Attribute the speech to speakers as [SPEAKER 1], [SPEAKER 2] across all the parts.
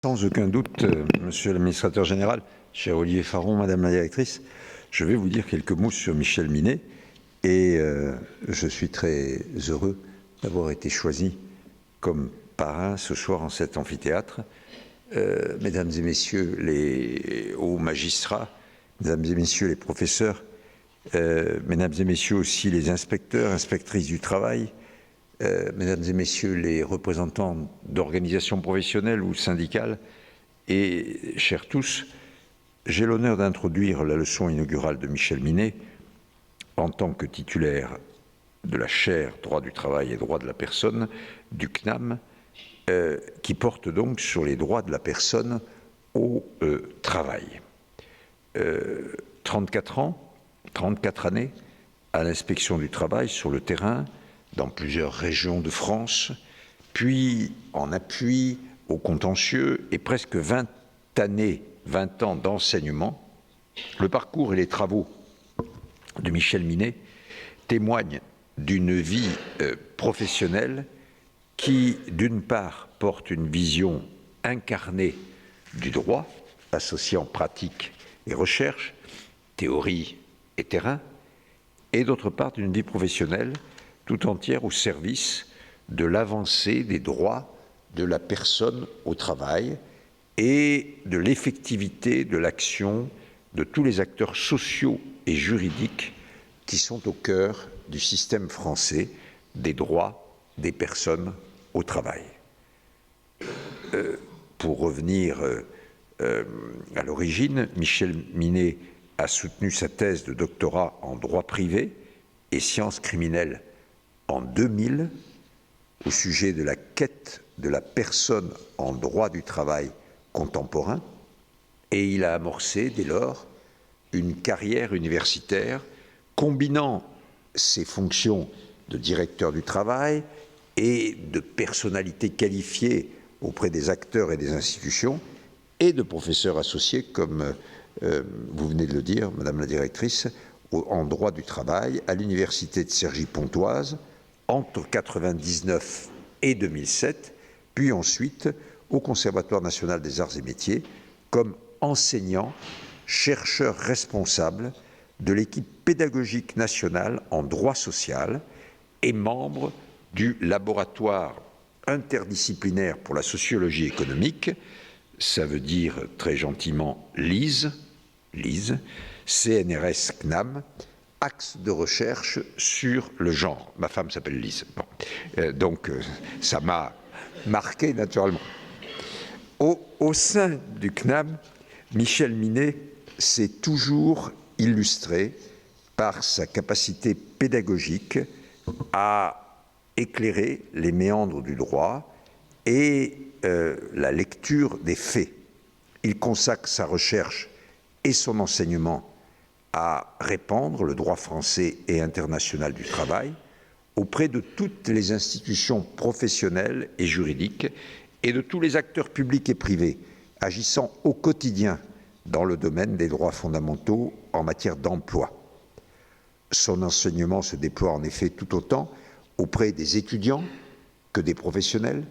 [SPEAKER 1] Sans aucun doute, monsieur l'administrateur général, cher Olivier Faron, madame la directrice, je vais vous dire quelques mots sur Michel Minet et je suis très heureux d'avoir été choisi comme parrain ce soir en cet amphithéâtre. Mesdames et messieurs les hauts magistrats, mesdames et messieurs les professeurs, mesdames et messieurs aussi les inspecteurs, inspectrices du travail, mesdames et messieurs les représentants d'organisations professionnelles ou syndicales, et chers tous, j'ai l'honneur d'introduire la leçon inaugurale de Michel Minet en tant que titulaire de la chaire droit du travail et droit de la personne du CNAM, qui porte donc sur les droits de la personne au travail. 34 ans, 34 années à l'inspection du travail sur le terrain, dans plusieurs régions de France, puis en appui au contentieux et presque 20 ans d'enseignement. Le parcours et les travaux de Michel Minet témoignent d'une vie professionnelle qui, d'une part, porte une vision incarnée du droit, associant pratique et recherche, théorie et terrain, et d'autre part, d'une vie professionnelle tout entière au service de l'avancée des droits de la personne au travail et de l'effectivité de l'action de tous les acteurs sociaux et juridiques qui sont au cœur du système français des droits des personnes au travail. Pour revenir à l'origine, Michel Minet a soutenu sa thèse de doctorat en droit privé et sciences criminelles en 2000 au sujet de la quête de la personne en droit du travail contemporain, et il a amorcé dès lors une carrière universitaire combinant ses fonctions de directeur du travail et de personnalité qualifiée auprès des acteurs et des institutions et de professeur associé, comme vous venez de le dire, madame la directrice, en droit du travail à l'université de Cergy-Pontoise entre 1999 et 2007, puis ensuite au Conservatoire national des arts et métiers comme enseignant, chercheur responsable de l'équipe pédagogique nationale en droit social et membre du laboratoire interdisciplinaire pour la sociologie économique, ça veut dire très gentiment LISE, CNRS CNAM, axe de recherche sur le genre. Ma femme s'appelle Lise. Bon. Donc, ça m'a marqué naturellement. Au sein du CNAM, Michel Minet s'est toujours illustré par sa capacité pédagogique à éclairer les méandres du droit et la lecture des faits. Il consacre sa recherche et son enseignement à répandre le droit français et international du travail auprès de toutes les institutions professionnelles et juridiques et de tous les acteurs publics et privés agissant au quotidien dans le domaine des droits fondamentaux en matière d'emploi. Son enseignement se déploie en effet tout autant auprès des étudiants que des professionnels,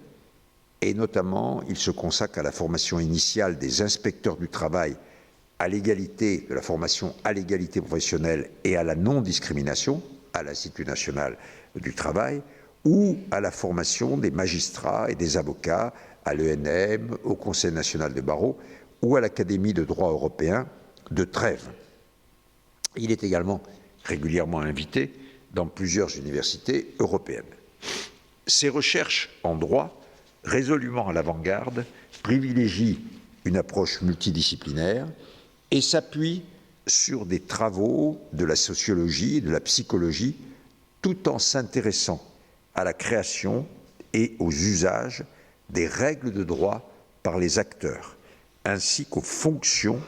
[SPEAKER 1] et notamment il se consacre à la formation initiale des inspecteurs du travail, à l'égalité de la formation à l'égalité professionnelle et à la non-discrimination à l'Institut national du travail, ou à la formation des magistrats et des avocats à l'ENM, au Conseil national des barreaux ou à l'Académie de droit européen de Trèves. Il est également régulièrement invité dans plusieurs universités européennes. Ses recherches en droit, résolument à l'avant-garde, privilégient une approche multidisciplinaire et s'appuie sur des travaux de la sociologie et de la psychologie, tout en s'intéressant à la création et aux usages des règles de droit par les acteurs, ainsi qu'aux fonctions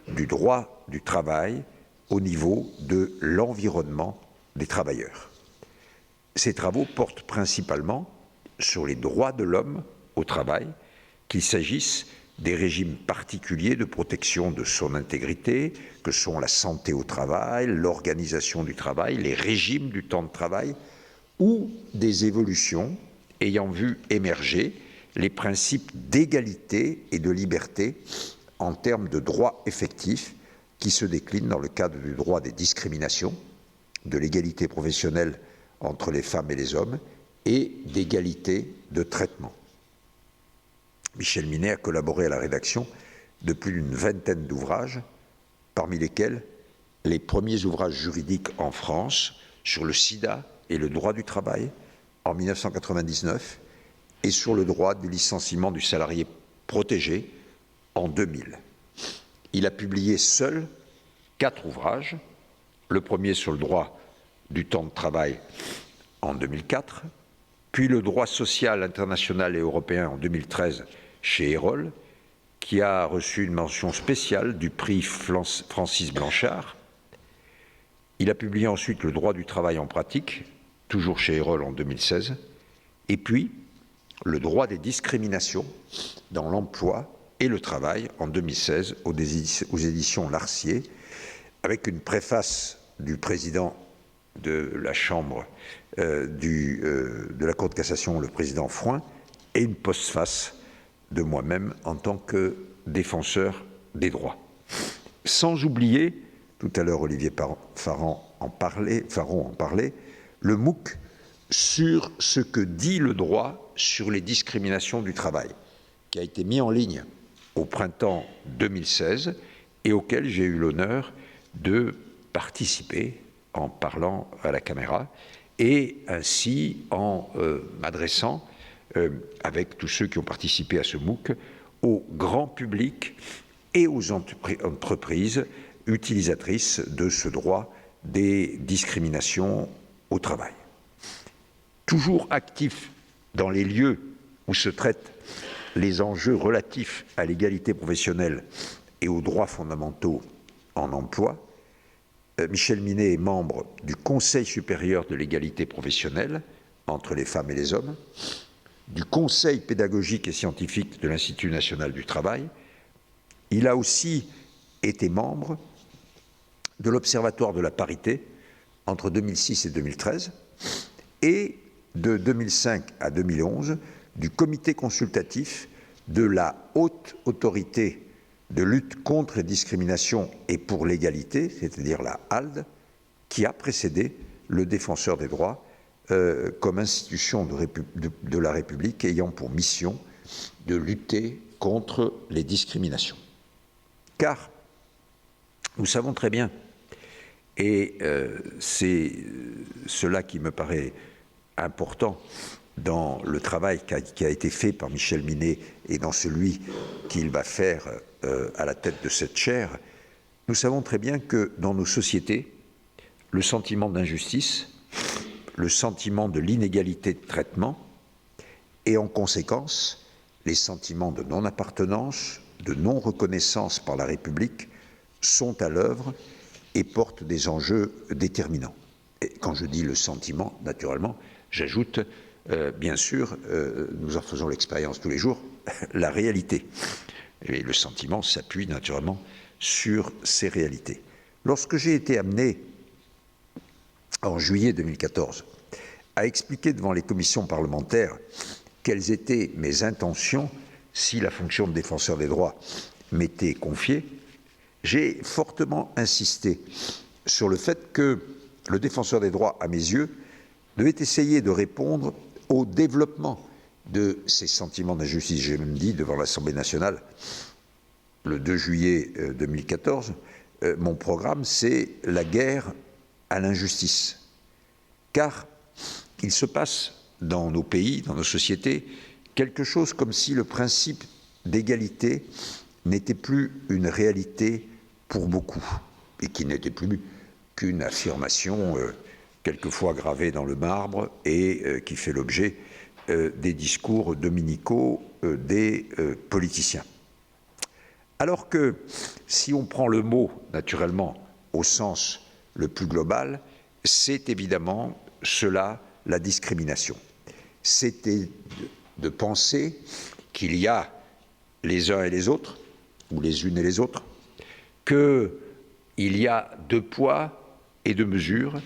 [SPEAKER 1] du droit du travail au niveau de l'environnement des travailleurs. Ces travaux portent principalement sur les droits de l'homme au travail, qu'il s'agisse des régimes particuliers de protection de son intégrité, que sont la santé au travail, l'organisation du travail, les régimes du temps de travail, ou des évolutions ayant vu émerger les principes d'égalité et de liberté en termes de droits effectifs qui se déclinent dans le cadre du droit des discriminations, de l'égalité professionnelle entre les femmes et les hommes et d'égalité de traitement. Michel Minet a collaboré à la rédaction de plus d'une vingtaine d'ouvrages, parmi lesquels les premiers ouvrages juridiques en France sur le sida et le droit du travail en 1999 et sur le droit du licenciement du salarié protégé en 2000. Il a publié seul 4 ouvrages, le premier sur le droit du temps de travail en 2004, puis le droit social international et européen en 2013 chez Erol, qui a reçu une mention spéciale du prix Francis Blanchard. Il a publié ensuite le droit du travail en pratique, toujours chez Erol en 2016, et puis le droit des discriminations dans l'emploi et le travail en 2016 aux éditions Larcier, avec une préface du président de la Chambre de la Cour de cassation, le président Frouin, et une postface de moi-même en tant que défenseur des droits. Sans oublier, tout à l'heure Olivier Faron en parlait, le MOOC sur ce que dit le droit sur les discriminations du travail, qui a été mis en ligne au printemps 2016 et auquel j'ai eu l'honneur de participer en parlant à la caméra et ainsi en m'adressant avec tous ceux qui ont participé à ce MOOC au grand public et aux entreprises utilisatrices de ce droit des discriminations au travail. Toujours actif dans les lieux où se traitent les enjeux relatifs à l'égalité professionnelle et aux droits fondamentaux en emploi, Michel Minet est membre du Conseil supérieur de l'égalité professionnelle entre les femmes et les hommes, du Conseil pédagogique et scientifique de l'Institut national du travail. Il a aussi été membre de l'Observatoire de la parité entre 2006 et 2013 et de 2005 à 2011 du comité consultatif de la Haute Autorité de lutte contre les discriminations et pour l'égalité, c'est-à-dire la HALD, qui a précédé le Défenseur des droits comme institution de la République ayant pour mission de lutter contre les discriminations. Car nous savons très bien, et c'est cela qui me paraît important dans le travail qui a été fait par Michel Minet et dans celui qu'il va faire à la tête de cette chaire, nous savons très bien que dans nos sociétés, le sentiment d'injustice, le sentiment de l'inégalité de traitement et en conséquence les sentiments de non-appartenance, de non-reconnaissance par la République sont à l'œuvre et portent des enjeux déterminants. Et quand je dis le sentiment, naturellement, j'ajoute, bien sûr, nous en faisons l'expérience tous les jours, la réalité. Et le sentiment s'appuie naturellement sur ces réalités. Lorsque j'ai été amené, en juillet 2014, à expliquer devant les commissions parlementaires quelles étaient mes intentions si la fonction de défenseur des droits m'était confiée, j'ai fortement insisté sur le fait que le défenseur des droits, à mes yeux, devait essayer de répondre au développement de ces sentiments d'injustice. J'ai même dit devant l'Assemblée nationale, le 2 juillet 2014, mon programme, c'est la guerre à l'injustice. Car il se passe dans nos pays, dans nos sociétés, quelque chose comme si le principe d'égalité n'était plus une réalité pour beaucoup, et qui n'était plus qu'une affirmation quelquefois gravée dans le marbre et qui fait l'objet des discours dominicaux des politiciens. Alors que, si on prend le mot, naturellement, au sens le plus global, c'est évidemment cela, la discrimination. C'était de penser qu'il y a les uns et les autres, ou les unes et les autres, qu'il y a deux poids et deux mesures,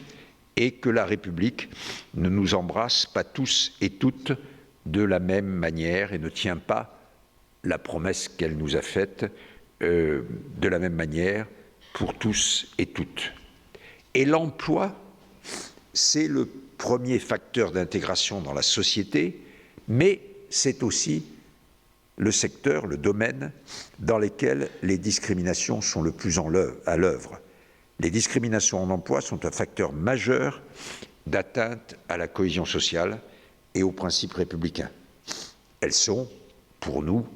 [SPEAKER 1] et que la République ne nous embrasse pas tous et toutes de la même manière et ne tient pas la promesse qu'elle nous a faite de la même manière pour tous et toutes. Et l'emploi, c'est le premier facteur d'intégration dans la société, mais c'est aussi le secteur, le domaine dans lequel les discriminations sont le plus à l'œuvre. Les discriminations en emploi sont un facteur majeur d'atteinte à la cohésion sociale et aux principes républicains. Elles sont, pour nous,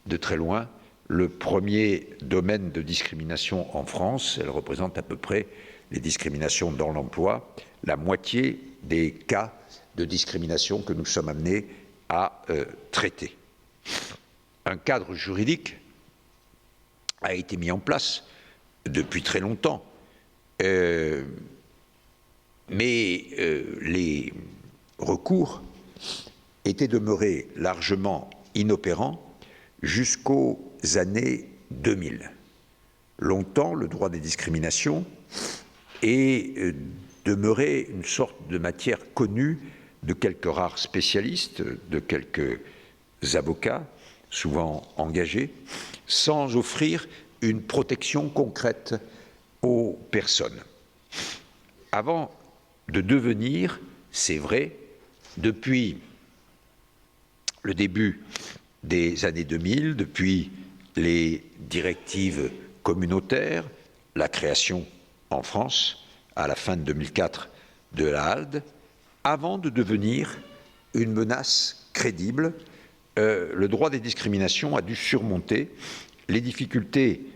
[SPEAKER 1] de très loin, le premier domaine de discrimination en France. Elles représentent à peu près, les discriminations dans l'emploi, la moitié des cas de discrimination que nous sommes amenés à traiter. Un cadre juridique a été mis en place depuis très longtemps, mais les recours étaient demeurés largement inopérants jusqu'aux années 2000. Longtemps, le droit des discriminations est demeuré une sorte de matière connue de quelques rares spécialistes, de quelques avocats, souvent engagés, sans offrir une protection concrète aux personnes. Avant de devenir, c'est vrai, depuis le début des années 2000, depuis les directives communautaires, la création en France, à la fin de 2004, de la HALD, avant de devenir une menace crédible, le droit des discriminations a dû surmonter les difficultés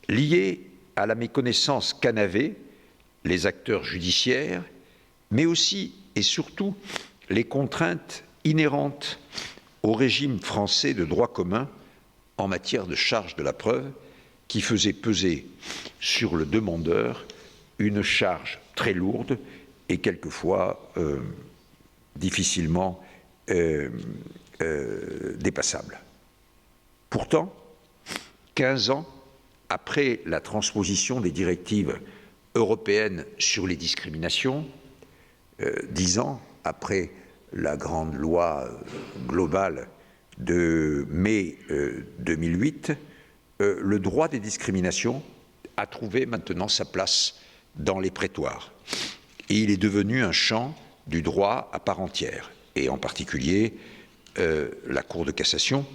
[SPEAKER 1] liées à la méconnaissance qu'en avaient les acteurs judiciaires, mais aussi et surtout les contraintes inhérentes au régime français de droit commun en matière de charge de la preuve, qui faisait peser sur le demandeur une charge très lourde et quelquefois difficilement dépassable. Pourtant, 15 ans après la transposition des directives européennes sur les discriminations, 10 ans après la grande loi globale de mai 2008, le droit des discriminations a trouvé maintenant sa place dans les prétoires. Et il est devenu un champ du droit à part entière, et en particulier la Cour de cassation,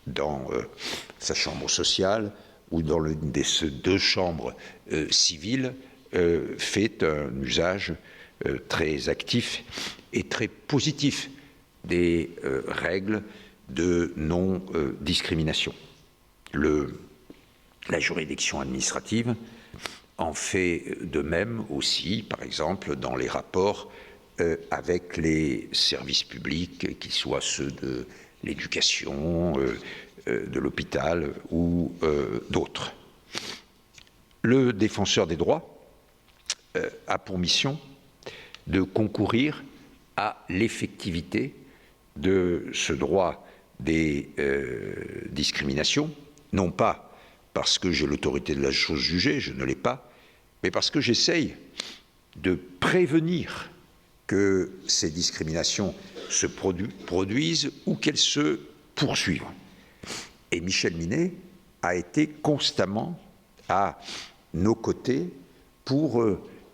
[SPEAKER 1] dans sa chambre sociale ou dans l'une des deux chambres civiles, fait un usage très actif et très positif des règles de non-discrimination. La juridiction administrative en fait de même aussi, par exemple, dans les rapports avec les services publics, qu'ils soient ceux de l'éducation, de l'hôpital ou d'autres. Le défenseur des droits a pour mission de concourir à l'effectivité de ce droit des discriminations, non pas parce que j'ai l'autorité de la chose jugée, je ne l'ai pas, mais parce que j'essaye de prévenir que ces discriminations se produisent ou qu'elles se poursuivent. Et Michel Minet a été constamment à nos côtés pour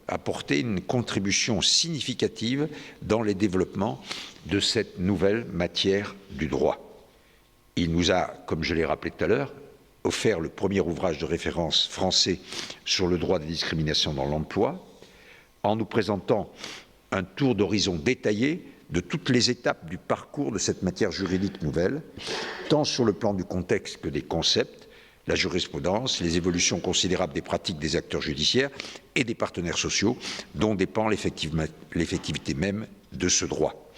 [SPEAKER 1] apporter une contribution significative dans les développements de cette nouvelle matière du droit. Il nous a, comme je l'ai rappelé tout à l'heure, offert le premier ouvrage de référence français sur le droit des discriminations dans l'emploi, en nous présentant un tour d'horizon détaillé de toutes les étapes du parcours de cette matière juridique nouvelle, tant sur le plan du contexte que des concepts, la jurisprudence, les évolutions considérables des pratiques des acteurs judiciaires et des partenaires sociaux, dont dépend l'effectivité même de ce droit.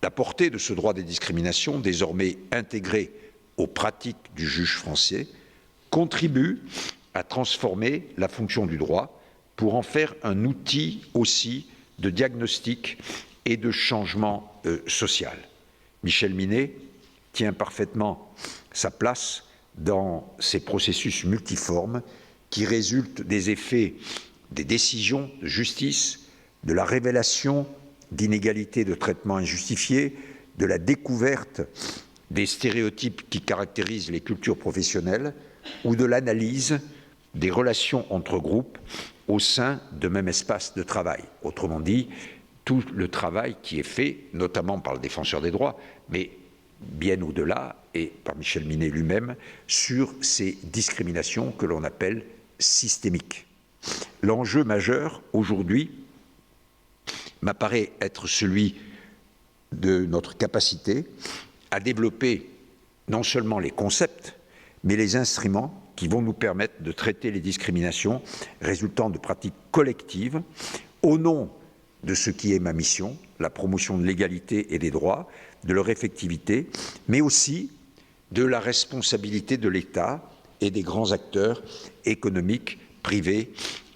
[SPEAKER 1] La portée de ce droit des discriminations, désormais intégré aux pratiques du juge français, contribue à transformer la fonction du droit pour en faire un outil aussi de diagnostic et de changement social. Michel Minet tient parfaitement sa place dans ces processus multiformes qui résultent des effets des décisions de justice, de la révélation d'inégalités de traitement injustifiées, de la découverte des stéréotypes qui caractérisent les cultures professionnelles ou de l'analyse des relations entre groupes au sein de même espace de travail. Autrement dit, tout le travail qui est fait, notamment par le défenseur des droits, mais bien au-delà, et par Michel Minet lui-même, sur ces discriminations que l'on appelle systémiques. L'enjeu majeur, aujourd'hui, m'apparaît être celui de notre capacité à développer non seulement les concepts, mais les instruments qui vont nous permettre de traiter les discriminations résultant de pratiques collectives au nom de ce qui est ma mission, la promotion de l'égalité et des droits, de leur effectivité, mais aussi de la responsabilité de l'État et des grands acteurs économiques, privés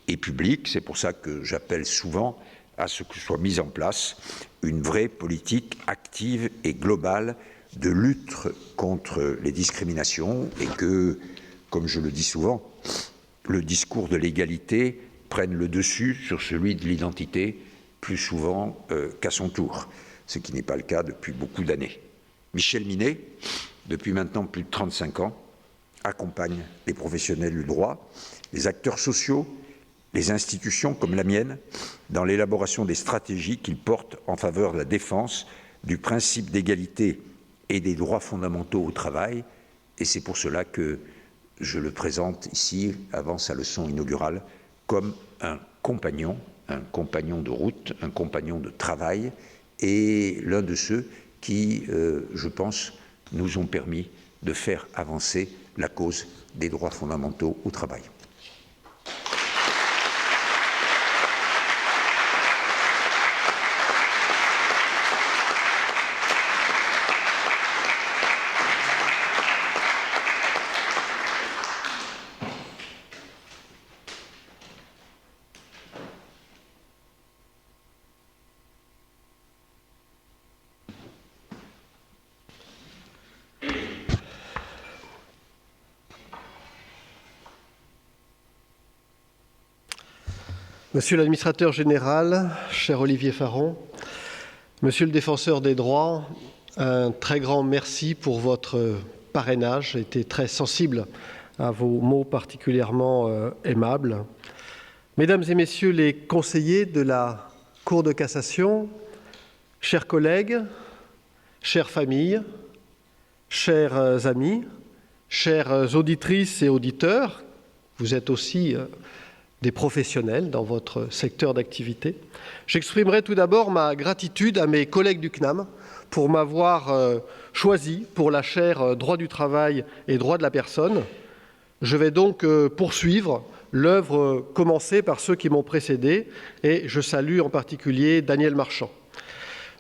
[SPEAKER 1] et publics. C'est pour ça que j'appelle souvent à ce que soit mise en place une vraie politique active et globale de lutte contre les discriminations et que, comme je le dis souvent, le discours de l'égalité prenne le dessus sur celui de l'identité plus souvent qu'à son tour, ce qui n'est pas le cas depuis beaucoup d'années. Michel Minet, depuis maintenant plus de 35 ans, accompagne les professionnels du droit, les acteurs sociaux, les institutions comme la mienne, dans l'élaboration des stratégies qu'ils portent en faveur de la défense du principe d'égalité et des droits fondamentaux au travail, et c'est pour cela que je le présente ici, avant sa leçon inaugurale, comme un compagnon de route, un compagnon de travail, et l'un de ceux qui, je pense, nous ont permis de faire avancer la cause des droits fondamentaux au travail.
[SPEAKER 2] Monsieur l'administrateur général, cher Olivier Faron, Monsieur le défenseur des droits, un très grand merci pour votre parrainage. J'ai été très sensible à vos mots particulièrement aimables. Mesdames et Messieurs les conseillers de la Cour de cassation, chers collègues, chères familles, chers amis, chères auditrices et auditeurs, vous êtes aussi des professionnels dans votre secteur d'activité. J'exprimerai tout d'abord ma gratitude à mes collègues du CNAM pour m'avoir choisi pour la chaire droit du travail et droit de la personne. Je vais donc poursuivre l'œuvre commencée par ceux qui m'ont précédé et je salue en particulier Daniel Marchand.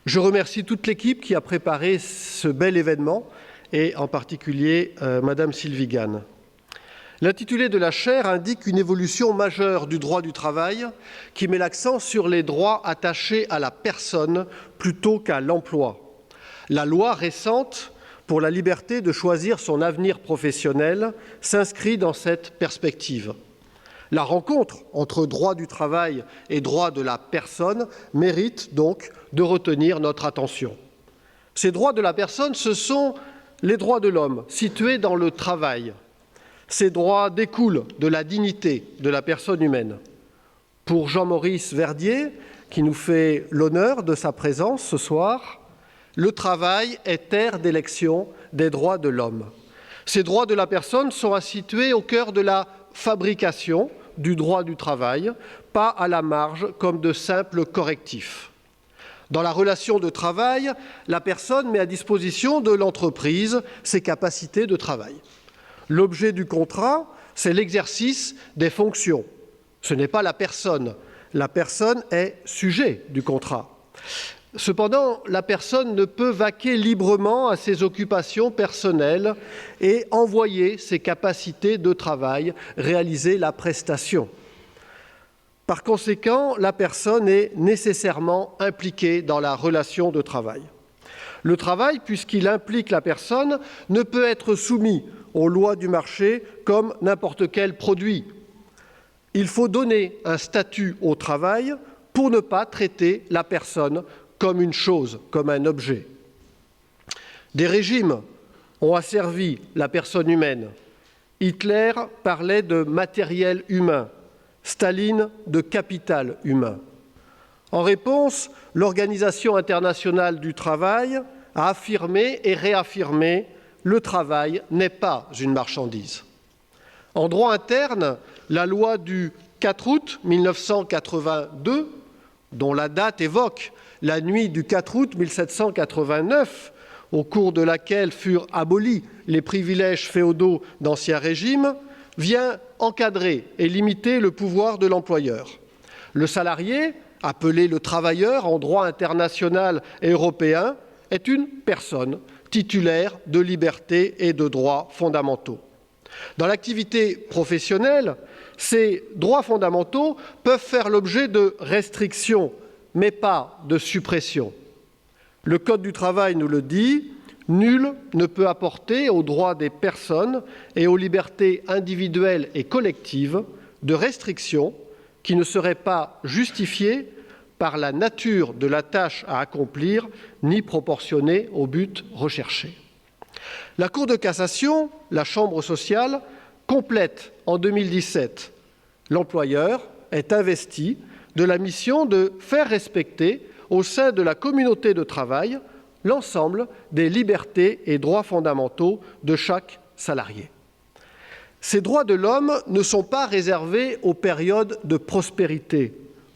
[SPEAKER 2] Je remercie toute l'équipe qui a préparé ce bel événement et en particulier Madame Sylvie Gann. L'intitulé de la chaire indique une évolution majeure du droit du travail qui met l'accent sur les droits attachés à la personne plutôt qu'à l'emploi. La loi récente pour la liberté de choisir son avenir professionnel s'inscrit dans cette perspective. La rencontre entre droit du travail et droit de la personne mérite donc de retenir notre attention. Ces droits de la personne, ce sont les droits de l'homme situés dans le travail. Ces droits découlent de la dignité de la personne humaine. Pour Jean-Maurice Verdier, qui nous fait l'honneur de sa présence ce soir, le travail est terre d'élection des droits de l'homme. Ces droits de la personne sont situés au cœur de la fabrication du droit du travail, pas à la marge comme de simples correctifs. Dans la relation de travail, la personne met à disposition de l'entreprise ses capacités de travail. L'objet du contrat, c'est l'exercice des fonctions. Ce n'est pas la personne. La personne est sujet du contrat. Cependant, la personne ne peut vaquer librement à ses occupations personnelles et envoyer ses capacités de travail, réaliser la prestation. Par conséquent, la personne est nécessairement impliquée dans la relation de travail. Le travail, puisqu'il implique la personne, ne peut être soumis aux lois du marché comme n'importe quel produit. Il faut donner un statut au travail pour ne pas traiter la personne comme une chose, comme un objet. Des régimes ont asservi la personne humaine. Hitler parlait de matériel humain, Staline de capital humain. En réponse, l'Organisation internationale du travail a affirmé et réaffirmé « le travail n'est pas une marchandise ». En droit interne, la loi du 4 août 1982, dont la date évoque la nuit du 4 août 1789, au cours de laquelle furent abolis les privilèges féodaux d'Ancien Régime, vient encadrer et limiter le pouvoir de l'employeur. Le salarié, appelé le travailleur en droit international et européen, est une personne titulaire de libertés et de droits fondamentaux. Dans l'activité professionnelle, ces droits fondamentaux peuvent faire l'objet de restrictions, mais pas de suppressions. Le Code du travail nous le dit, nul ne peut apporter aux droits des personnes et aux libertés individuelles et collectives de restrictions qui ne seraient pas justifiées par la nature de la tâche à accomplir ni proportionnées au but recherché. La Cour de cassation, la Chambre sociale, complète en 2017. L'employeur est investi de la mission de faire respecter au sein de la communauté de travail l'ensemble des libertés et droits fondamentaux de chaque salarié. Ces droits de l'homme ne sont pas réservés aux périodes de prospérité.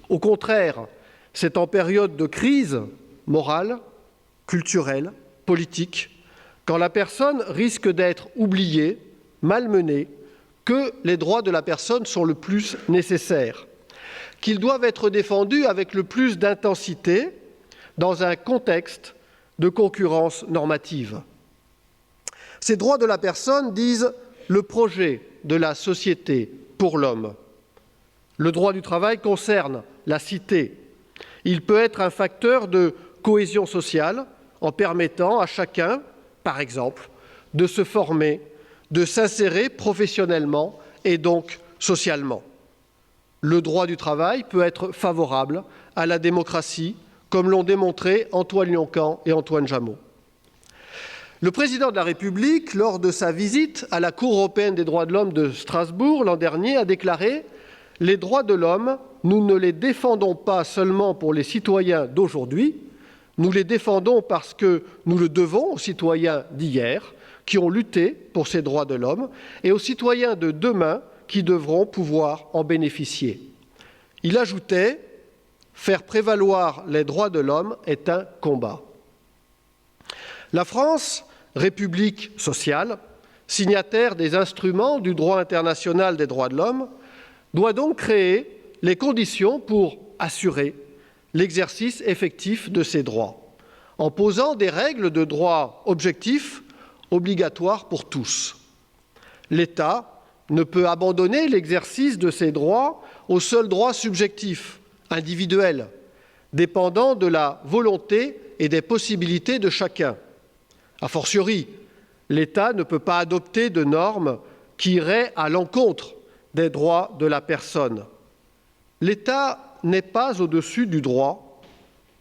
[SPEAKER 2] Au contraire, c'est en période de crise morale, culturelle, politique, quand la personne risque d'être oubliée, malmenée, que les droits de la personne sont le plus nécessaires, qu'ils doivent être défendus avec le plus d'intensité dans un contexte de concurrence normative. Ces droits de la personne disent le projet de la société pour l'homme. Le droit du travail concerne la cité. Il peut être un facteur de cohésion sociale en permettant à chacun, par exemple, de se former, de s'insérer professionnellement et donc socialement. Le droit du travail peut être favorable à la démocratie, comme l'ont démontré Antoine Lyon-Caen et Antoine Jameau. Le président de la République, lors de sa visite à la Cour européenne des droits de l'homme de Strasbourg l'an dernier, a déclaré « Les droits de l'homme, nous ne les défendons pas seulement pour les citoyens d'aujourd'hui, nous les défendons parce que nous le devons aux citoyens d'hier, qui ont lutté pour ces droits de l'homme, et aux citoyens de demain qui devront pouvoir en bénéficier. » Il ajoutait « Faire prévaloir les droits de l'homme est un combat. » La France, république sociale, signataire des instruments du droit international des droits de l'homme, doit donc créer les conditions pour assurer l'exercice effectif de ces droits, en posant des règles de droit objectifs obligatoires pour tous. L'État ne peut abandonner l'exercice de ces droits aux seuls droits subjectifs, individuels, dépendant de la volonté et des possibilités de chacun. A fortiori, l'État ne peut pas adopter de normes qui iraient à l'encontre des droits de la personne. L'État n'est pas au-dessus du droit.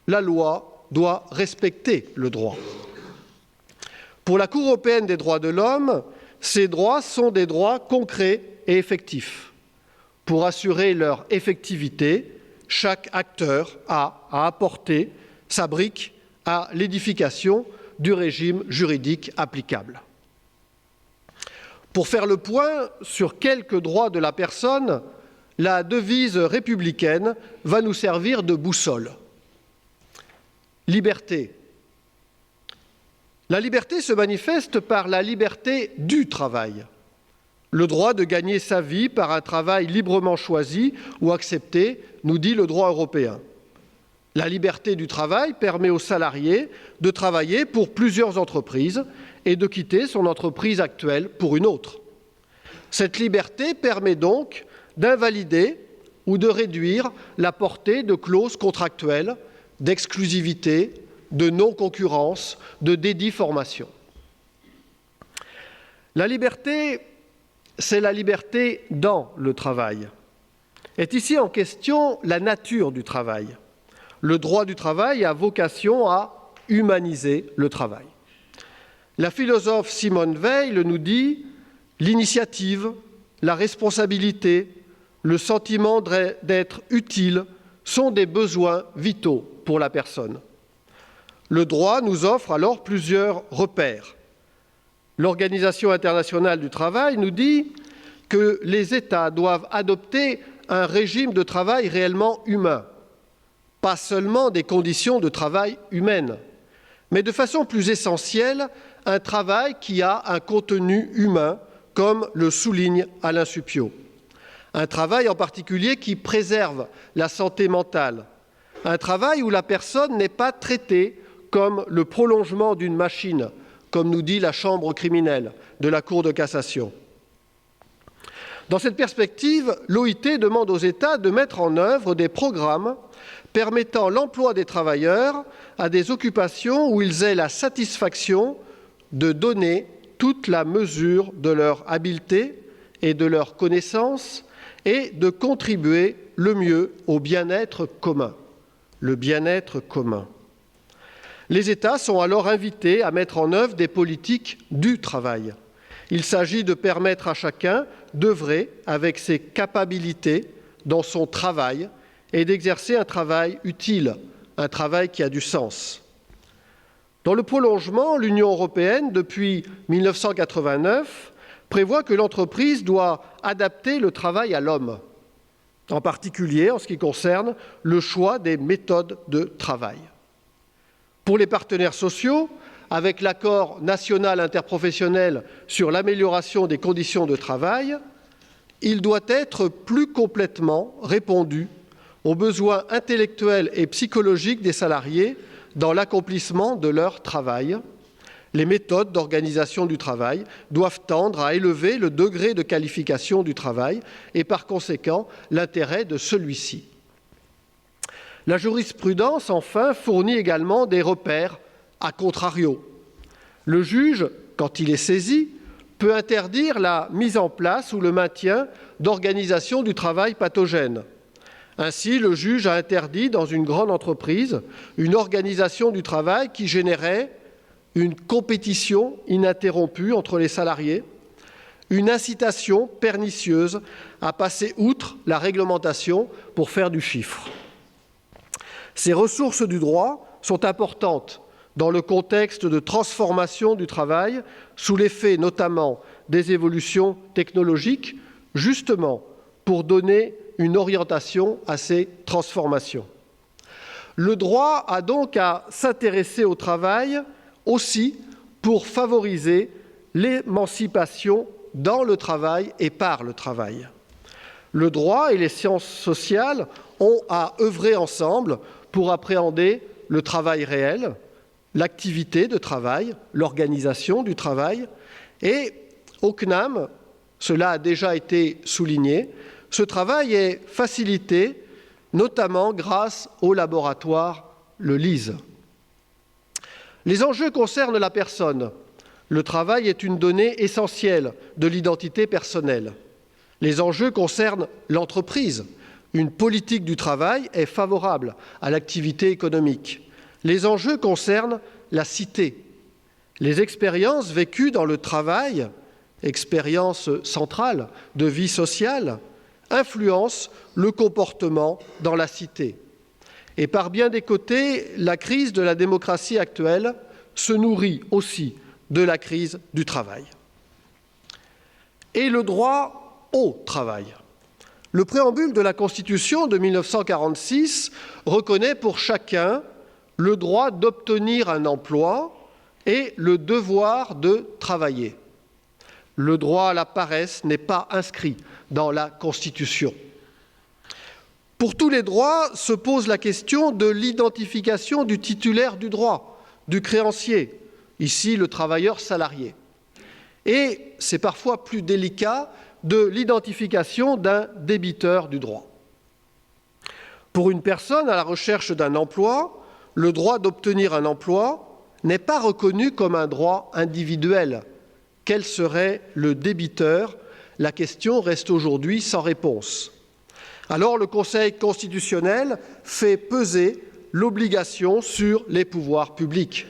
[SPEAKER 2] La loi doit respecter le droit. Pour la Cour européenne des droits de l'homme, ces droits sont des droits concrets et effectifs. Pour assurer leur effectivité, chaque acteur a à apporter sa brique à l'édification du régime juridique applicable. Pour faire le point sur quelques droits de la personne, la devise républicaine va nous servir de boussole. Liberté. La liberté se manifeste par la liberté du travail. Le droit de gagner sa vie par un travail librement choisi ou accepté, nous dit le droit européen. La liberté du travail permet aux salariés de travailler pour plusieurs entreprises et de quitter son entreprise actuelle pour une autre. Cette liberté permet donc d'invalider ou de réduire la portée de clauses contractuelles, d'exclusivité, de non-concurrence, de dédit-formation. La liberté, c'est la liberté dans le travail. Est ici en question la nature du travail. Le droit du travail a vocation à humaniser le travail. La philosophe Simone Weil nous dit « L'initiative, la responsabilité, le sentiment d'être utile sont des besoins vitaux pour la personne. » Le droit nous offre alors plusieurs repères. L'Organisation internationale du travail nous dit que les États doivent adopter un régime de travail réellement humain, pas seulement des conditions de travail humaines, mais de façon plus essentielle, un travail qui a un contenu humain, comme le souligne Alain Supiot. Un travail en particulier qui préserve la santé mentale. Un travail où la personne n'est pas traitée comme le prolongement d'une machine, comme nous dit la Chambre criminelle de la Cour de cassation. Dans cette perspective, l'OIT demande aux États de mettre en œuvre des programmes permettant l'emploi des travailleurs à des occupations où ils aient la satisfaction de donner toute la mesure de leur habileté et de leur connaissance et de contribuer le mieux au bien-être commun. Le bien-être commun. Les États sont alors invités à mettre en œuvre des politiques du travail. Il s'agit de permettre à chacun d'œuvrer avec ses capacités dans son travail et d'exercer un travail utile, un travail qui a du sens. Dans le prolongement, l'Union européenne, depuis 1989, prévoit que l'entreprise doit adapter le travail à l'homme, en particulier en ce qui concerne le choix des méthodes de travail. Pour les partenaires sociaux, avec l'accord national interprofessionnel sur l'amélioration des conditions de travail, il doit être plus complètement répondu aux besoins intellectuels et psychologiques des salariés dans l'accomplissement de leur travail. Les méthodes d'organisation du travail doivent tendre à élever le degré de qualification du travail et par conséquent l'intérêt de celui-ci. La jurisprudence, enfin, fournit également des repères à contrario. Le juge, quand il est saisi, peut interdire la mise en place ou le maintien d'organisations du travail pathogènes. Ainsi, le juge a interdit dans une grande entreprise une organisation du travail qui générait une compétition ininterrompue entre les salariés, une incitation pernicieuse à passer outre la réglementation pour faire du chiffre. Ces ressources du droit sont importantes dans le contexte de transformation du travail, sous l'effet notamment des évolutions technologiques, justement pour donner une orientation à ces transformations. Le droit a donc à s'intéresser au travail aussi pour favoriser l'émancipation dans le travail et par le travail. Le droit et les sciences sociales ont à œuvrer ensemble pour appréhender le travail réel, l'activité de travail, l'organisation du travail. Et au CNAM, cela a déjà été souligné, ce travail est facilité notamment grâce au laboratoire, le LISE. Les enjeux concernent la personne. Le travail est une donnée essentielle de l'identité personnelle. Les enjeux concernent l'entreprise. Une politique du travail est favorable à l'activité économique. Les enjeux concernent la cité. Les expériences vécues dans le travail, expériences centrales de vie sociale, influencent le comportement dans la cité. Et par bien des côtés, la crise de la démocratie actuelle se nourrit aussi de la crise du travail. Et le droit au travail. Le préambule de la Constitution de 1946 reconnaît pour chacun le droit d'obtenir un emploi et le devoir de travailler. Le droit à la paresse n'est pas inscrit dans la Constitution. Pour tous les droits se pose la question de l'identification du titulaire du droit, du créancier, ici le travailleur salarié. Et c'est parfois plus délicat de l'identification d'un débiteur du droit. Pour une personne à la recherche d'un emploi, le droit d'obtenir un emploi n'est pas reconnu comme un droit individuel. Quel serait le débiteur? La question reste aujourd'hui sans réponse. Alors le Conseil constitutionnel fait peser l'obligation sur les pouvoirs publics.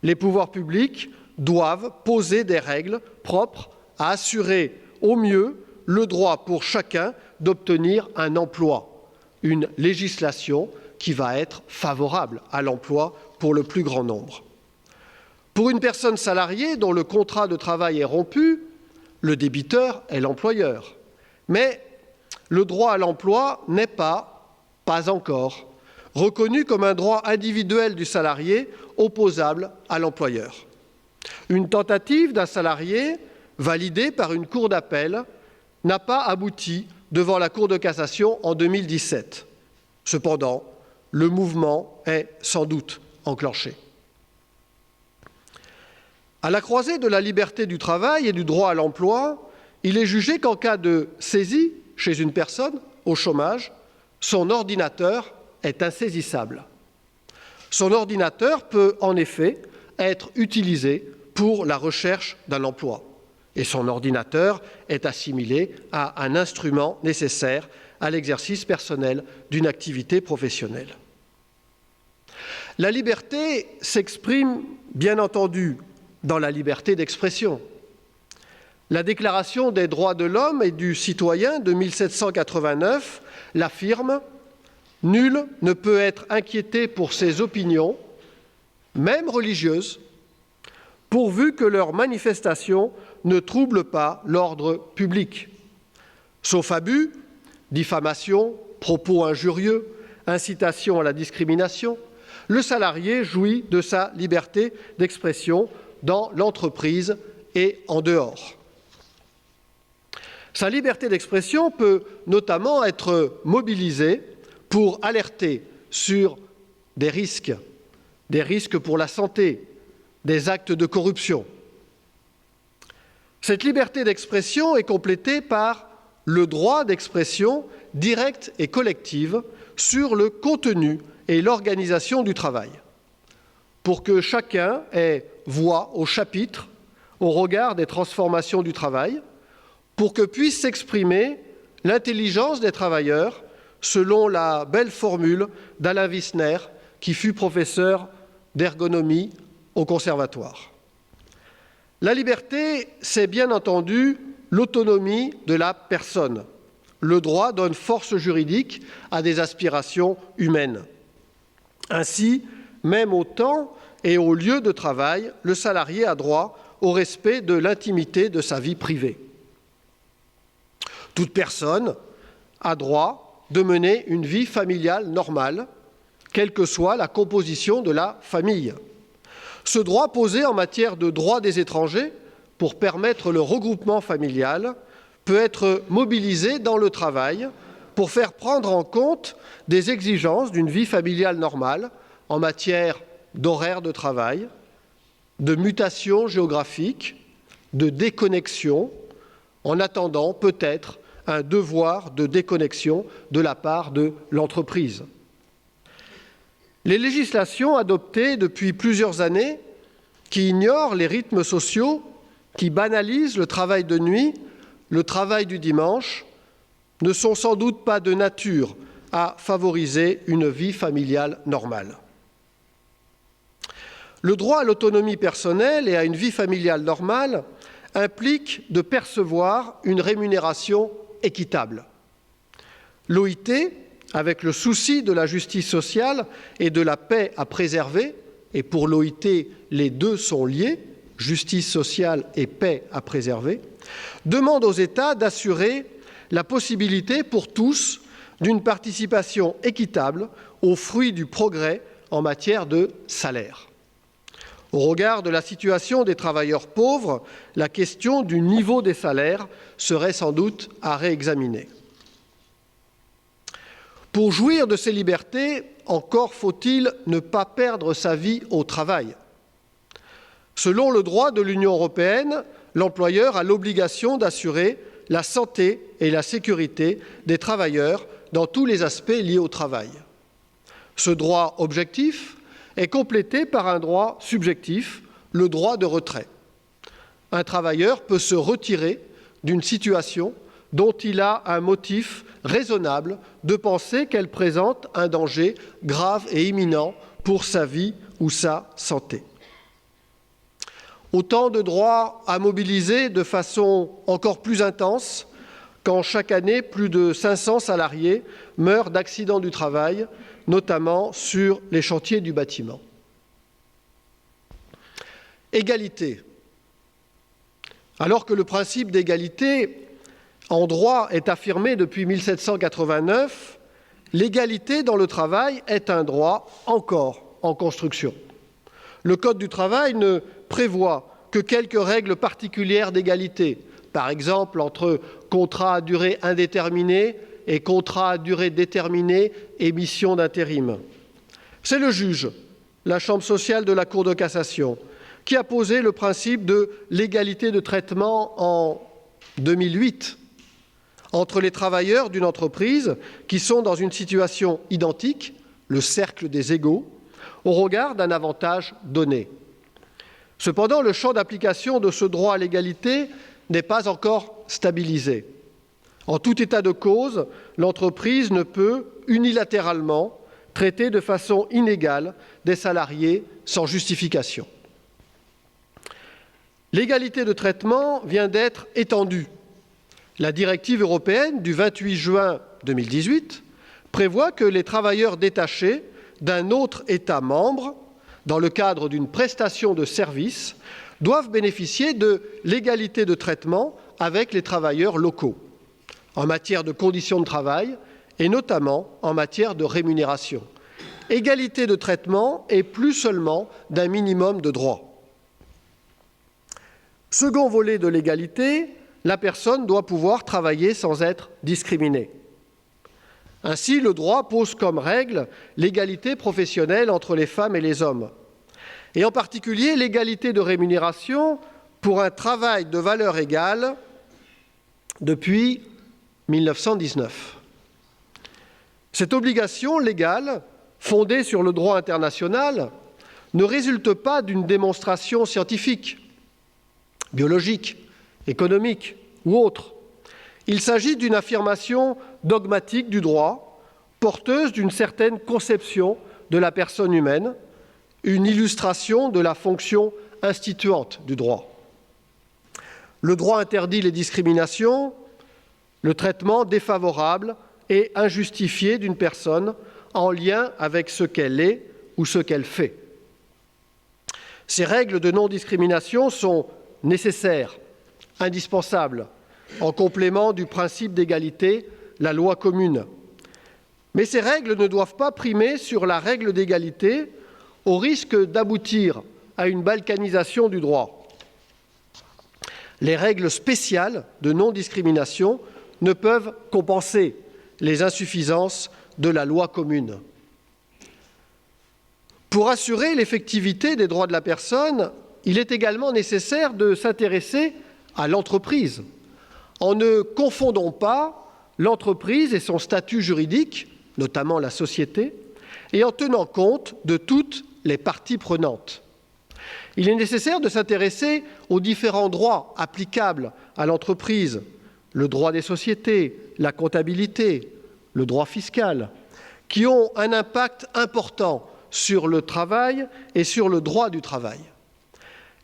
[SPEAKER 2] Les pouvoirs publics doivent poser des règles propres à assurer au mieux le droit pour chacun d'obtenir un emploi, une législation qui va être favorable à l'emploi pour le plus grand nombre. Pour une personne salariée dont le contrat de travail est rompu, le débiteur est l'employeur. Mais le droit à l'emploi n'est pas encore, reconnu comme un droit individuel du salarié opposable à l'employeur. Une tentative d'un salarié, validée par une cour d'appel, n'a pas abouti devant la Cour de cassation en 2017. Cependant, le mouvement est sans doute enclenché. À la croisée de la liberté du travail et du droit à l'emploi, il est jugé qu'en cas de saisie chez une personne au chômage, son ordinateur est insaisissable. Son ordinateur peut en effet être utilisé pour la recherche d'un emploi. Et son ordinateur est assimilé à un instrument nécessaire à l'exercice personnel d'une activité professionnelle. La liberté s'exprime, bien entendu, dans la liberté d'expression. La Déclaration des droits de l'homme et du citoyen de 1789 l'affirme : « Nul ne peut être inquiété pour ses opinions, même religieuses, pourvu que leurs manifestations ne troublent pas l'ordre public. Sauf abus, diffamation, propos injurieux, incitation à la discrimination, le salarié jouit de sa liberté d'expression dans l'entreprise et en dehors. » Sa liberté d'expression peut notamment être mobilisée pour alerter sur des risques pour la santé, des actes de corruption. Cette liberté d'expression est complétée par le droit d'expression directe et collective sur le contenu et l'organisation du travail, pour que chacun ait voix au chapitre au regard des transformations du travail, pour que puisse s'exprimer l'intelligence des travailleurs selon la belle formule d'Alain Wissner, qui fut professeur d'ergonomie au conservatoire. La liberté, c'est bien entendu l'autonomie de la personne. Le droit donne force juridique à des aspirations humaines. Ainsi, même au temps et au lieu de travail, le salarié a droit au respect de l'intimité de sa vie privée. Toute personne a droit de mener une vie familiale normale, quelle que soit la composition de la famille. Ce droit posé en matière de droit des étrangers pour permettre le regroupement familial peut être mobilisé dans le travail pour faire prendre en compte des exigences d'une vie familiale normale en matière d'horaire de travail, de mutation géographique, de déconnexion, en attendant peut-être un devoir de déconnexion de la part de l'entreprise. Les législations adoptées depuis plusieurs années, qui ignorent les rythmes sociaux, qui banalisent le travail de nuit, le travail du dimanche, ne sont sans doute pas de nature à favoriser une vie familiale normale. Le droit à l'autonomie personnelle et à une vie familiale normale implique de percevoir une rémunération équitable. L'OIT, avec le souci de la justice sociale et de la paix à préserver, et pour l'OIT, les deux sont liés, justice sociale et paix à préserver, demande aux États d'assurer la possibilité pour tous d'une participation équitable aux fruits du progrès en matière de salaire. Au regard de la situation des travailleurs pauvres, la question du niveau des salaires serait sans doute à réexaminer. Pour jouir de ces libertés, encore faut-il ne pas perdre sa vie au travail. Selon le droit de l'Union européenne, l'employeur a l'obligation d'assurer la santé et la sécurité des travailleurs dans tous les aspects liés au travail. Ce droit objectif est complété par un droit subjectif, le droit de retrait. Un travailleur peut se retirer d'une situation dont il a un motif raisonnable de penser qu'elle présente un danger grave et imminent pour sa vie ou sa santé. Autant de droits à mobiliser de façon encore plus intense quand chaque année, plus de 500 salariés meurent d'accidents du travail, notamment sur les chantiers du bâtiment. Égalité. Alors que le principe d'égalité en droit est affirmé depuis 1789, l'égalité dans le travail est un droit encore en construction. Le Code du travail ne prévoit que quelques règles particulières d'égalité, par exemple entre contrat à durée indéterminée et contrat à durée déterminée et mission d'intérim. C'est le juge, la Chambre sociale de la Cour de cassation, qui a posé le principe de l'égalité de traitement en 2008 entre les travailleurs d'une entreprise qui sont dans une situation identique, le cercle des égaux, au regard d'un avantage donné. Cependant, le champ d'application de ce droit à l'égalité n'est pas encore stabilisé. En tout état de cause, l'entreprise ne peut unilatéralement traiter de façon inégale des salariés sans justification. L'égalité de traitement vient d'être étendue. La directive européenne du 28 juin 2018 prévoit que les travailleurs détachés d'un autre État membre, dans le cadre d'une prestation de service, doivent bénéficier de l'égalité de traitement avec les travailleurs locaux, en matière de conditions de travail et notamment en matière de rémunération. Égalité de traitement et plus seulement d'un minimum de droits. Second volet de l'égalité, la personne doit pouvoir travailler sans être discriminée. Ainsi, le droit pose comme règle l'égalité professionnelle entre les femmes et les hommes, et en particulier l'égalité de rémunération pour un travail de valeur égale depuis 1919. Cette obligation légale, fondée sur le droit international, ne résulte pas d'une démonstration scientifique, biologique, économique ou autre. Il s'agit d'une affirmation dogmatique du droit, porteuse d'une certaine conception de la personne humaine, une illustration de la fonction instituante du droit. Le droit interdit les discriminations, le traitement défavorable et injustifié d'une personne en lien avec ce qu'elle est ou ce qu'elle fait. Ces règles de non-discrimination sont nécessaires, indispensables, en complément du principe d'égalité, la loi commune. Mais ces règles ne doivent pas primer sur la règle d'égalité au risque d'aboutir à une balkanisation du droit. Les règles spéciales de non-discrimination ne peuvent compenser les insuffisances de la loi commune. Pour assurer l'effectivité des droits de la personne, il est également nécessaire de s'intéresser à l'entreprise, en ne confondant pas l'entreprise et son statut juridique, notamment la société, et en tenant compte de toutes les parties prenantes. Il est nécessaire de s'intéresser aux différents droits applicables à l'entreprise, le droit des sociétés, la comptabilité, le droit fiscal, qui ont un impact important sur le travail et sur le droit du travail.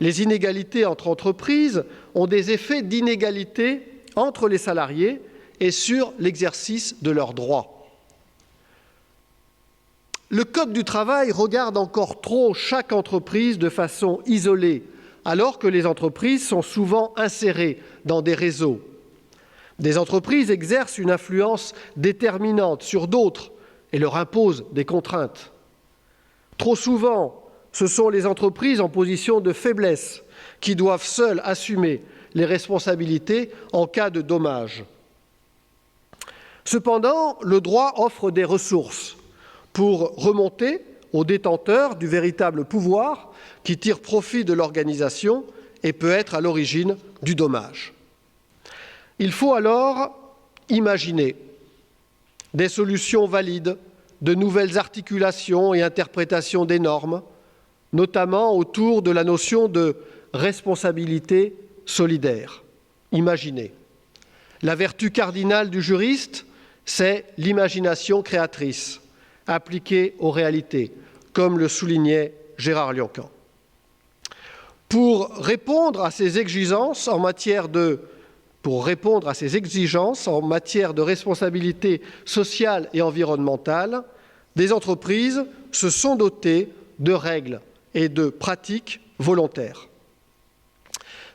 [SPEAKER 2] Les inégalités entre entreprises ont des effets d'inégalité entre les salariés et sur l'exercice de leurs droits. Le Code du travail regarde encore trop chaque entreprise de façon isolée, alors que les entreprises sont souvent insérées dans des réseaux. Des entreprises exercent une influence déterminante sur d'autres et leur imposent des contraintes. Trop souvent, ce sont les entreprises en position de faiblesse qui doivent seules assumer les responsabilités en cas de dommage. Cependant, le droit offre des ressources pour remonter aux détenteurs du véritable pouvoir qui tire profit de l'organisation et peut être à l'origine du dommage. Il faut alors imaginer des solutions valides, de nouvelles articulations et interprétations des normes, notamment autour de la notion de responsabilité solidaire. Imaginez. La vertu cardinale du juriste, c'est l'imagination créatrice, appliquée aux réalités, comme le soulignait Gérard Lioncan. Pour répondre à ces exigences en matière de responsabilité sociale et environnementale, des entreprises se sont dotées de règles et de pratiques volontaires.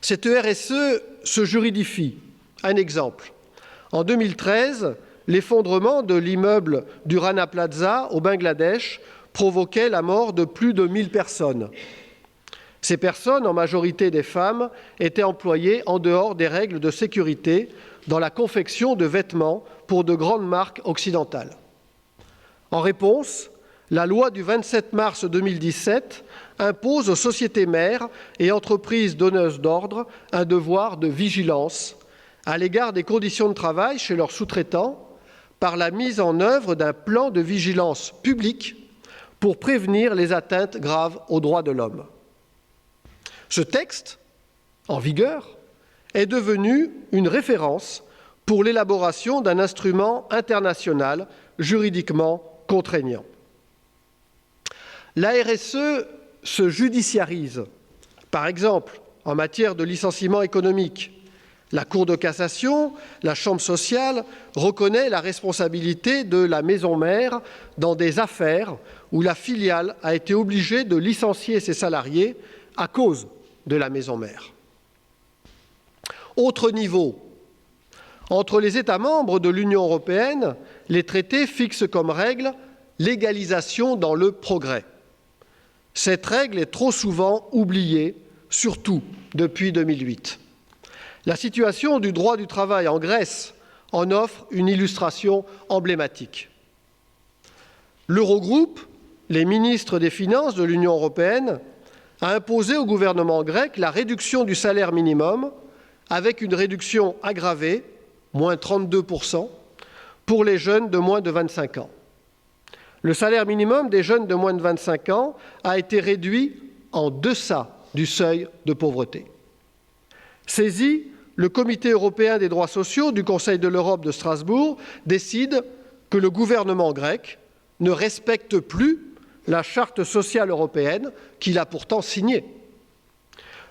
[SPEAKER 2] Cette RSE se juridifie. Un exemple. En 2013, l'effondrement de l'immeuble du Rana Plaza au Bangladesh provoquait la mort de plus de 1000 personnes. Ces personnes, en majorité des femmes, étaient employées en dehors des règles de sécurité dans la confection de vêtements pour de grandes marques occidentales. En réponse, la loi du 27 mars 2017 impose aux sociétés mères et entreprises donneuses d'ordre un devoir de vigilance à l'égard des conditions de travail chez leurs sous-traitants par la mise en œuvre d'un plan de vigilance publique pour prévenir les atteintes graves aux droits de l'homme. Ce texte, en vigueur, est devenu une référence pour l'élaboration d'un instrument international juridiquement contraignant. La RSE se judiciarise, par exemple en matière de licenciement économique. La Cour de cassation, la Chambre sociale, reconnaît la responsabilité de la maison mère dans des affaires où la filiale a été obligée de licencier ses salariés à cause de la maison mère. Autre niveau. Entre les États membres de l'Union européenne, les traités fixent comme règle l'égalisation dans le progrès. Cette règle est trop souvent oubliée, surtout depuis 2008. La situation du droit du travail en Grèce en offre une illustration emblématique. L'Eurogroupe, les ministres des Finances de l'Union européenne, a imposé au gouvernement grec la réduction du salaire minimum avec une réduction aggravée, moins 32%, pour les jeunes de moins de 25 ans. Le salaire minimum des jeunes de moins de 25 ans a été réduit en deçà du seuil de pauvreté. Saisi, le Comité européen des droits sociaux du Conseil de l'Europe de Strasbourg décide que le gouvernement grec ne respecte plus la Charte sociale européenne qu'il a pourtant signée.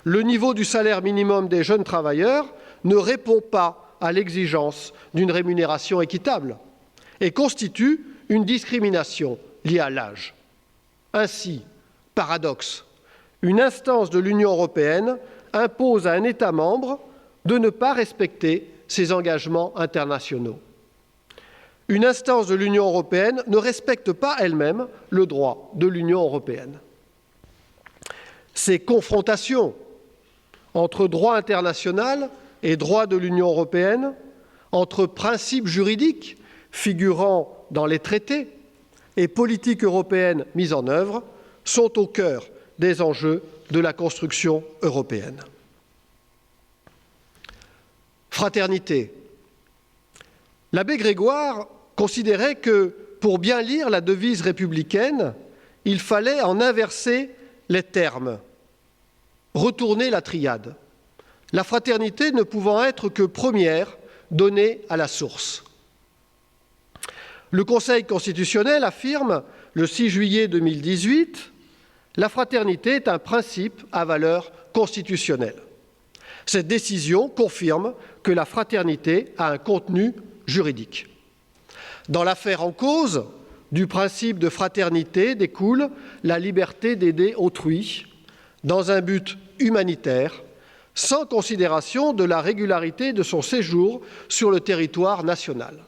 [SPEAKER 2] Le niveau du salaire minimum des jeunes travailleurs ne répond pas à l'exigence d'une rémunération équitable et constitue une discrimination liée à l'âge. Ainsi, paradoxe, une instance de l'Union européenne impose à un État membre de ne pas respecter ses engagements internationaux. Une instance de l'Union européenne ne respecte pas elle-même le droit de l'Union européenne. Ces confrontations entre droit international et droit de l'Union européenne, entre principes juridiques figurant dans les traités et politiques européennes mises en œuvre, sont au cœur des enjeux de la construction européenne. Fraternité. L'abbé Grégoire considérait que, pour bien lire la devise républicaine, il fallait en inverser les termes, retourner la triade, la fraternité ne pouvant être que première, donnée à la source. Le Conseil constitutionnel affirme, le 6 juillet 2018, « La fraternité est un principe à valeur constitutionnelle ». Cette décision confirme que la fraternité a un contenu juridique. Dans l'affaire en cause, du principe de fraternité découle la liberté d'aider autrui dans un but humanitaire, sans considération de la régularité de son séjour sur le territoire national.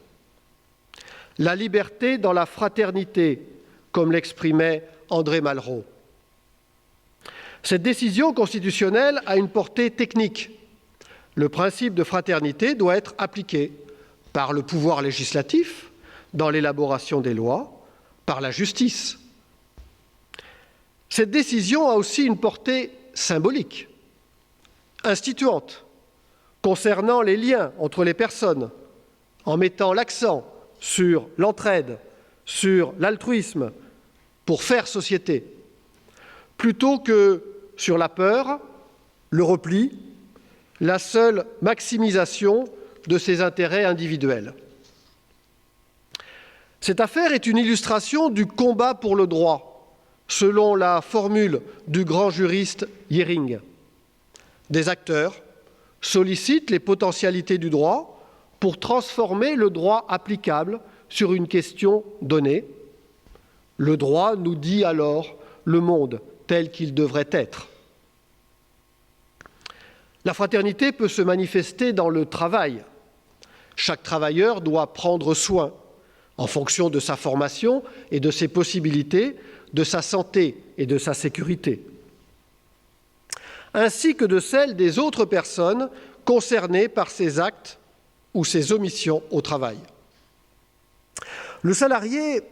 [SPEAKER 2] La liberté dans la fraternité, comme l'exprimait André Malraux. Cette décision constitutionnelle a une portée technique. Le principe de fraternité doit être appliqué par le pouvoir législatif dans l'élaboration des lois, par la justice. Cette décision a aussi une portée symbolique, instituante, concernant les liens entre les personnes, en mettant l'accent sur l'entraide, sur l'altruisme, pour faire société, plutôt que sur la peur, le repli, la seule maximisation de ses intérêts individuels. Cette affaire est une illustration du combat pour le droit, selon la formule du grand juriste Jhering. Des acteurs sollicitent les potentialités du droit pour transformer le droit applicable sur une question donnée. Le droit nous dit alors le monde tel qu'il devrait être. La fraternité peut se manifester dans le travail. Chaque travailleur doit prendre soin, en fonction de sa formation et de ses possibilités, de sa santé et de sa sécurité, ainsi que de celle des autres personnes concernées par ses actes ou ses omissions au travail. Le salarié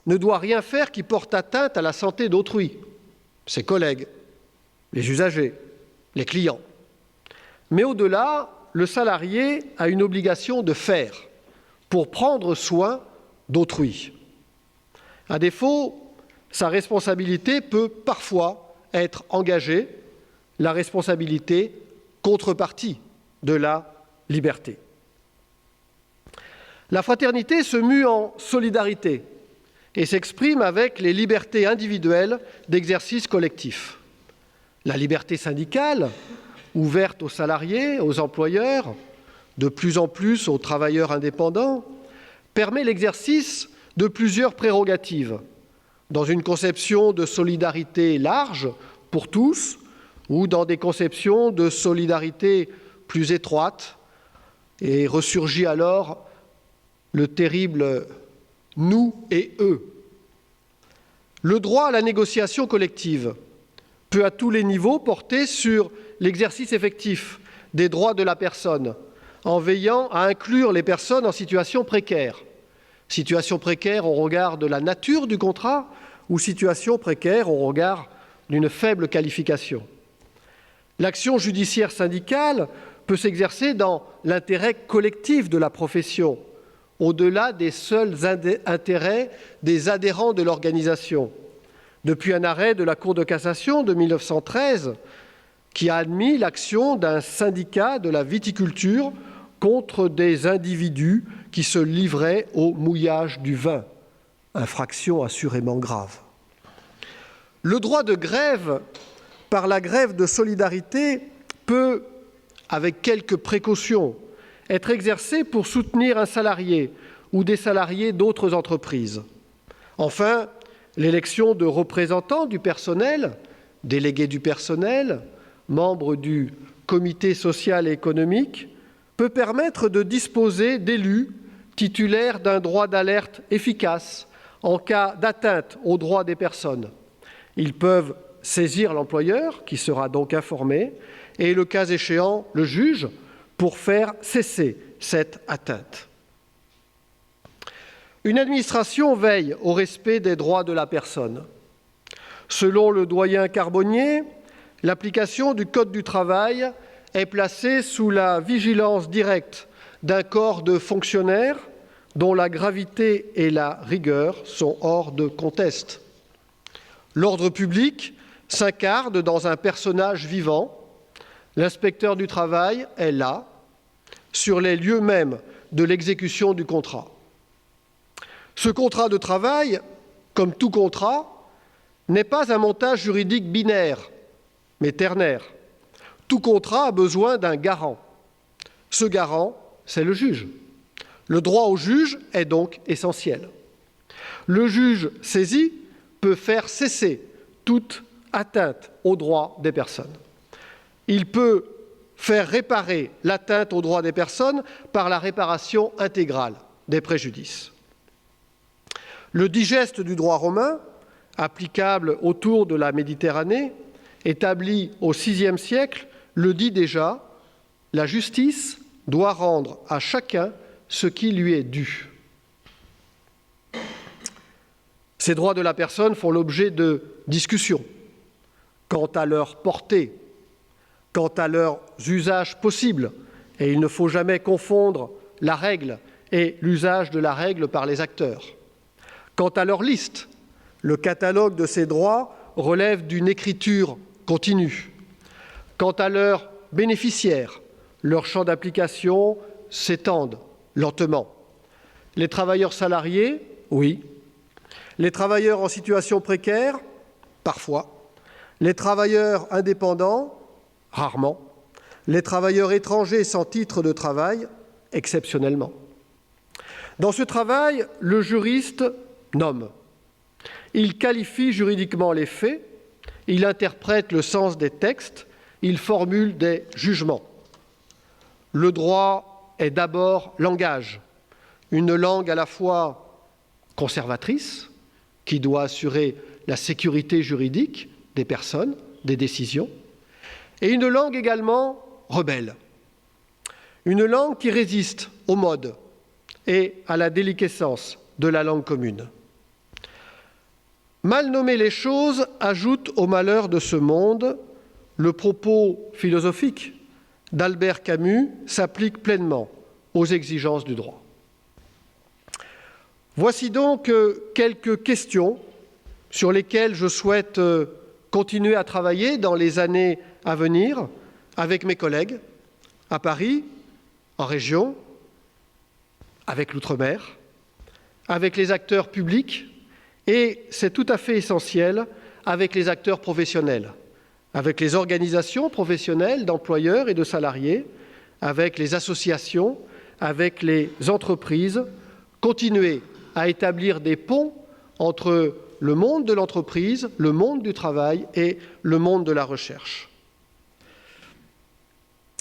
[SPEAKER 2] ne doit rien faire qui porte atteinte à la santé d'autrui, ses collègues, les usagers, les clients. Mais au-delà, le salarié a une obligation de faire pour prendre soin d'autrui. À défaut, sa responsabilité peut parfois être engagée, la responsabilité contrepartie de la liberté. La fraternité se mue en solidarité et s'exprime avec les libertés individuelles d'exercice collectif. La liberté syndicale, ouverte aux salariés, aux employeurs, de plus en plus aux travailleurs indépendants, permet l'exercice de plusieurs prérogatives, dans une conception de solidarité large pour tous ou dans des conceptions de solidarité plus étroites, et ressurgit alors le terrible « nous et eux ». Le droit à la négociation collective peut à tous les niveaux porter sur l'exercice effectif des droits de la personne, en veillant à inclure les personnes en situation précaire au regard de la nature du contrat ou situation précaire au regard d'une faible qualification. L'action judiciaire syndicale peut s'exercer dans l'intérêt collectif de la profession, au-delà des seuls intérêts des adhérents de l'organisation. Depuis un arrêt de la Cour de cassation de 1913, qui a admis l'action d'un syndicat de la viticulture contre des individus qui se livraient au mouillage du vin, infraction assurément grave. Le droit de grève par la grève de solidarité peut, avec quelques précautions, être exercé pour soutenir un salarié ou des salariés d'autres entreprises. Enfin, l'élection de représentants du personnel, délégués du personnel, membres du comité social et économique, peut permettre de disposer d'élus titulaires d'un droit d'alerte efficace en cas d'atteinte aux droits des personnes. Ils peuvent saisir l'employeur, qui sera donc informé, et le cas échéant, le juge, pour faire cesser cette atteinte. Une administration veille au respect des droits de la personne. Selon le doyen Carbonnier, l'application du Code du travail est placée sous la vigilance directe d'un corps de fonctionnaires dont la gravité et la rigueur sont hors de conteste. L'ordre public s'incarne dans un personnage vivant. L'inspecteur du travail est là, sur les lieux mêmes de l'exécution du contrat. Ce contrat de travail, comme tout contrat, n'est pas un montage juridique binaire, mais ternaire. Tout contrat a besoin d'un garant. Ce garant, c'est le juge. Le droit au juge est donc essentiel. Le juge saisi peut faire cesser toute atteinte aux droits des personnes. Il peut faire réparer l'atteinte aux droits des personnes par la réparation intégrale des préjudices. Le digeste du droit romain, applicable autour de la Méditerranée, établi au VIe siècle, le dit déjà, la justice doit rendre à chacun ce qui lui est dû. Ces droits de la personne font l'objet de discussions quant à leur portée, quant à leurs usages possibles, et il ne faut jamais confondre la règle et l'usage de la règle par les acteurs. Quant à leur liste, le catalogue de ces droits relève d'une écriture continue. Quant à leurs bénéficiaires, leur champ d'application s'étendent lentement. Les travailleurs salariés, oui. Les travailleurs en situation précaire, parfois. Les travailleurs indépendants, rarement. Les travailleurs étrangers sans titre de travail, exceptionnellement. Dans ce travail, le juriste nomme. Il qualifie juridiquement les faits, il interprète le sens des textes, il formule des jugements. Le droit est d'abord langage, une langue à la fois conservatrice, qui doit assurer la sécurité juridique des personnes, des décisions, et une langue également rebelle. Une langue qui résiste aux modes et à la déliquescence de la langue commune. Mal nommer les choses ajoute au malheur de ce monde. Le propos philosophique d'Albert Camus s'applique pleinement aux exigences du droit. Voici donc quelques questions sur lesquelles je souhaite continuer à travailler dans les années à venir avec mes collègues, à Paris, en région, avec l'outre-mer, avec les acteurs publics et, c'est tout à fait essentiel, avec les acteurs professionnels, avec les organisations professionnelles d'employeurs et de salariés, avec les associations, avec les entreprises, continuer à établir des ponts entre le monde de l'entreprise, le monde du travail et le monde de la recherche.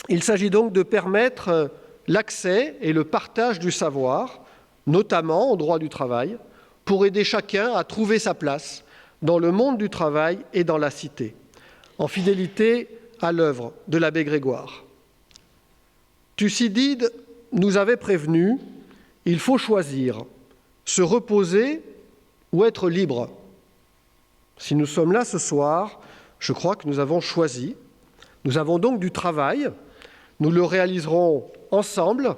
[SPEAKER 2] Il s'agit donc de permettre l'accès et le partage du savoir, notamment en droit du travail, pour aider chacun à trouver sa place dans le monde du travail et dans la cité, en fidélité à l'œuvre de l'abbé Grégoire. Thucydide nous avait prévenu, il faut choisir, se reposer ou être libre. Si nous sommes là ce soir, je crois que nous avons choisi. Nous avons donc du travail, nous le réaliserons ensemble,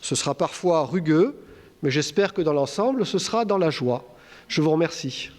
[SPEAKER 2] ce sera parfois rugueux, mais j'espère que dans l'ensemble, ce sera dans la joie. Je vous remercie.